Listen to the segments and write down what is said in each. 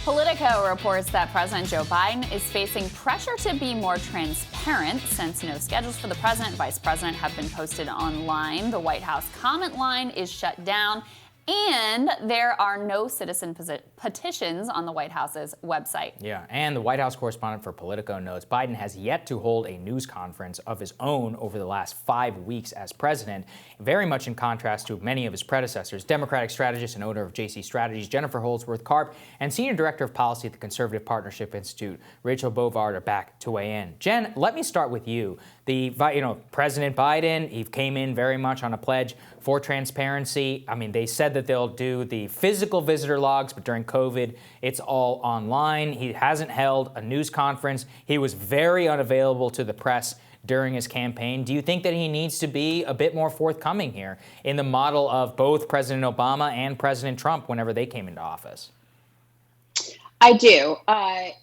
Politico reports that President Joe Biden is facing pressure to be more transparent since no schedules for the president and vice president have been posted online. The White House comment line is shut down, and there are no citizen petitions on the White House's website. Yeah, and the White House correspondent for Politico notes Biden has yet to hold a news conference of his own over the last 5 weeks as president, very much in contrast to many of his predecessors. Democratic strategist and owner of JC Strategies, Jennifer Holdsworth-Karp, and senior director of policy at the Conservative Partnership Institute, Rachel Bovard, are back to weigh in. Jen, let me start with you. President Biden, he came in very much on a pledge for transparency. I mean, they said that they'll do the physical visitor logs, but during COVID, it's all online. He hasn't held a news conference. He was very unavailable to the press during his campaign. Do you think that he needs to be a bit more forthcoming here in the model of both President Obama and President Trump whenever they came into office? I do. I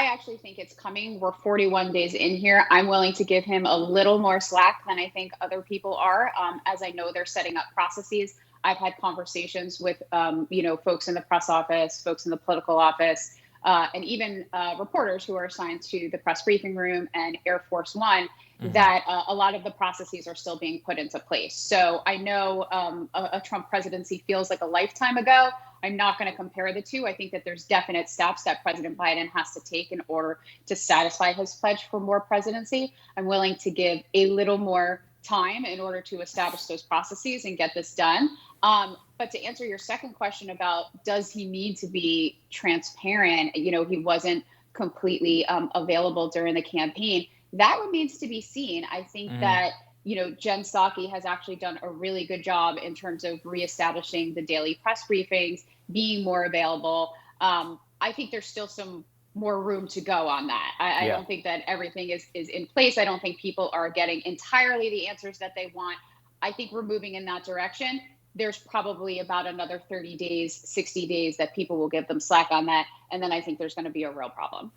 actually think it's coming. We're 41 days in here. I'm willing to give him a little more slack than I think other people are, as I know they're setting up processes. I've had conversations with, folks in the press office, folks in the political office, and even reporters who are assigned to the press briefing room and Air Force One, that a lot of the processes are still being put into place. So I know a Trump presidency feels like a lifetime ago. I'm not going to compare the two. I think that there's definite steps that President Biden has to take in order to satisfy his pledge for more presidency. I'm willing to give a little more time in order to establish those processes and get this done. But to answer your second question about does he need to be transparent, he wasn't completely available during the campaign. That remains to be seen. I think that Jen Psaki has actually done a really good job in terms of reestablishing the daily press briefings, being more available. I think there's still some more room to go on that. I don't think that everything is in place. I don't think people are getting entirely the answers that they want. I think we're moving in that direction. There's probably about another 30 days, 60 days that people will give them slack on that. And then I think there's going to be a real problem.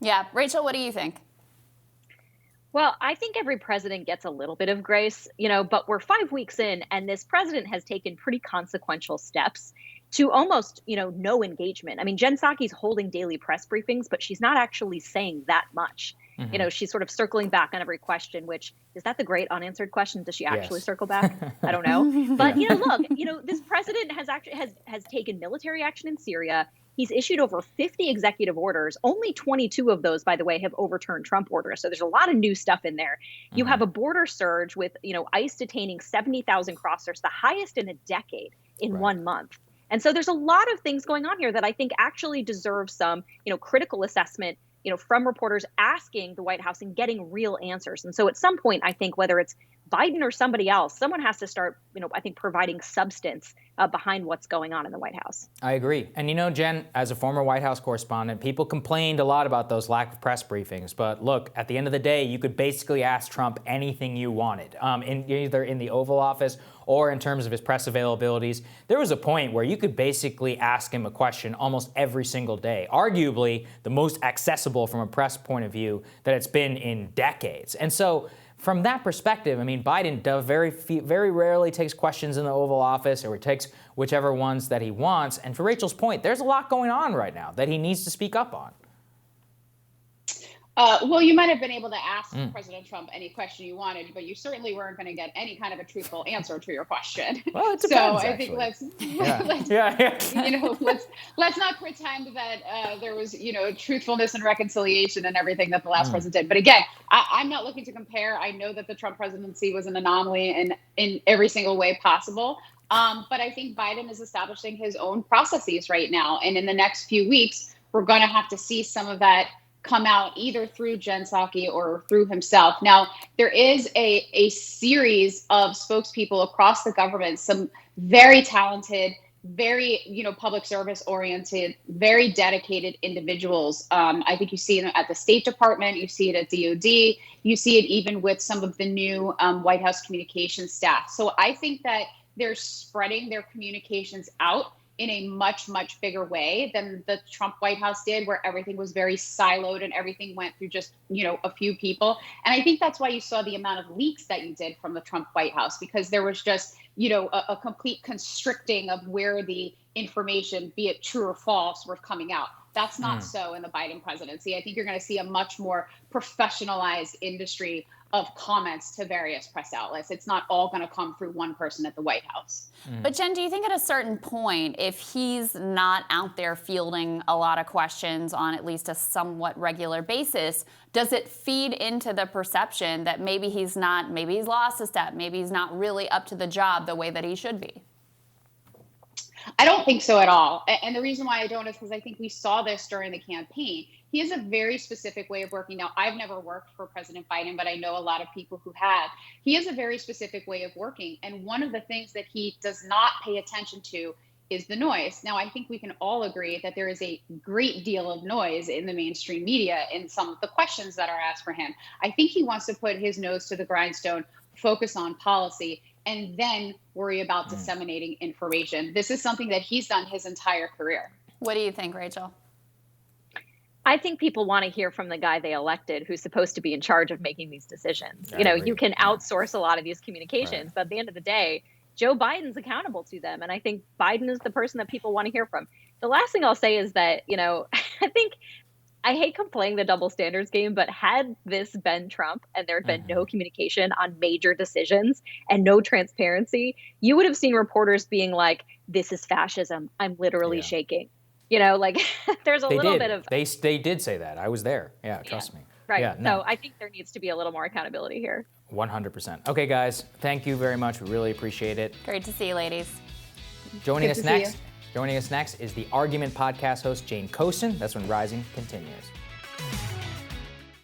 Yeah. Rachel, what do you think? Well, I think every president gets a little bit of grace, but we're 5 weeks in, and this president has taken pretty consequential steps to almost, no engagement. I mean, Jen Psaki's holding daily press briefings, but she's not actually saying that much. She's sort of circling back on every question, which is that the great unanswered question? Does she actually circle back? I don't know. But, look, this president has taken military action in Syria. He's issued over 50 executive orders. Only 22 of those, by the way, have overturned Trump orders. So there's a lot of new stuff in there. You have a border surge with, ICE detaining 70,000 crossers, the highest in a decade in 1 month. And so there's a lot of things going on here that I think actually deserve some, critical assessment, from reporters asking the White House and getting real answers. And so at some point, I think whether it's Biden or somebody else, someone has to start, I think providing substance behind what's going on in the White House. I agree. And Jen, as a former White House correspondent, people complained a lot about those lack of press briefings. But look, at the end of the day, you could basically ask Trump anything you wanted, either in the Oval Office or in terms of his press availabilities. There was a point where you could basically ask him a question almost every single day, arguably the most accessible from a press point of view that it's been in decades. And so from that perspective, I mean, Biden very rarely takes questions in the Oval Office, or he takes whichever ones that he wants. And for Rachel's point, there's a lot going on right now that he needs to speak up on. Well, you might have been able to ask President Trump any question you wanted, but you certainly weren't going to get any kind of a truthful answer to your question. Well, it depends, so I actually. think let's not pretend that there was truthfulness and reconciliation and everything that the last president did. But again, I'm not looking to compare. I know that the Trump presidency was an anomaly in every single way possible. But I think Biden is establishing his own processes right now, and in the next few weeks, we're going to have to see some of that come out either through Jen Psaki or through himself. Now, there is a series of spokespeople across the government, some very talented, very, public service oriented, very dedicated individuals. I think you see it at the State Department, you see it at DOD, you see it even with some of the new White House communications staff. So I think that they're spreading their communications out in a much, much bigger way than the Trump White House did, where everything was very siloed and everything went through just, a few people. And I think that's why you saw the amount of leaks that you did from the Trump White House, because there was just, a complete constricting of where the information, be it true or false, were coming out. That's not so in the Biden presidency. I think you're going to see a much more professionalized industry of comments to various press outlets. It's not all going to come through one person at the White House. But Jen, do you think at a certain point, if he's not out there fielding a lot of questions on at least a somewhat regular basis, does it feed into the perception that maybe he's lost a step, maybe he's not really up to the job the way that he should be? I don't think so at all. And the reason why I don't is because I think we saw this during the campaign. He has a very specific way of working. Now, I've never worked for President Biden, but I know a lot of people who have. He has a very specific way of working. And one of the things that he does not pay attention to is the noise. Now, I think we can all agree that there is a great deal of noise in the mainstream media in some of the questions that are asked for him. I think he wants to put his nose to the grindstone, focus on policy, and then worry about disseminating information. This is something that he's done his entire career. What do you think, Rachel? I think people want to hear from the guy they elected who's supposed to be in charge of making these decisions. You can outsource a lot of these communications, but at the end of the day, Joe Biden's accountable to them. And I think Biden is the person that people want to hear from. The last thing I'll say is that, I hate playing the double standards game, but had this been Trump and there had been no communication on major decisions and no transparency, you would have seen reporters being like, this is fascism. I'm literally shaking. There's a little bit of... They did say that. I was there. Yeah, trust me. Right. Yeah, no. So I think there needs to be a little more accountability here. 100%. Okay, guys, thank you very much. We really appreciate it. Great to see you, ladies. Joining us next is the Argument podcast host, Jane Cosin. That's when Rising continues.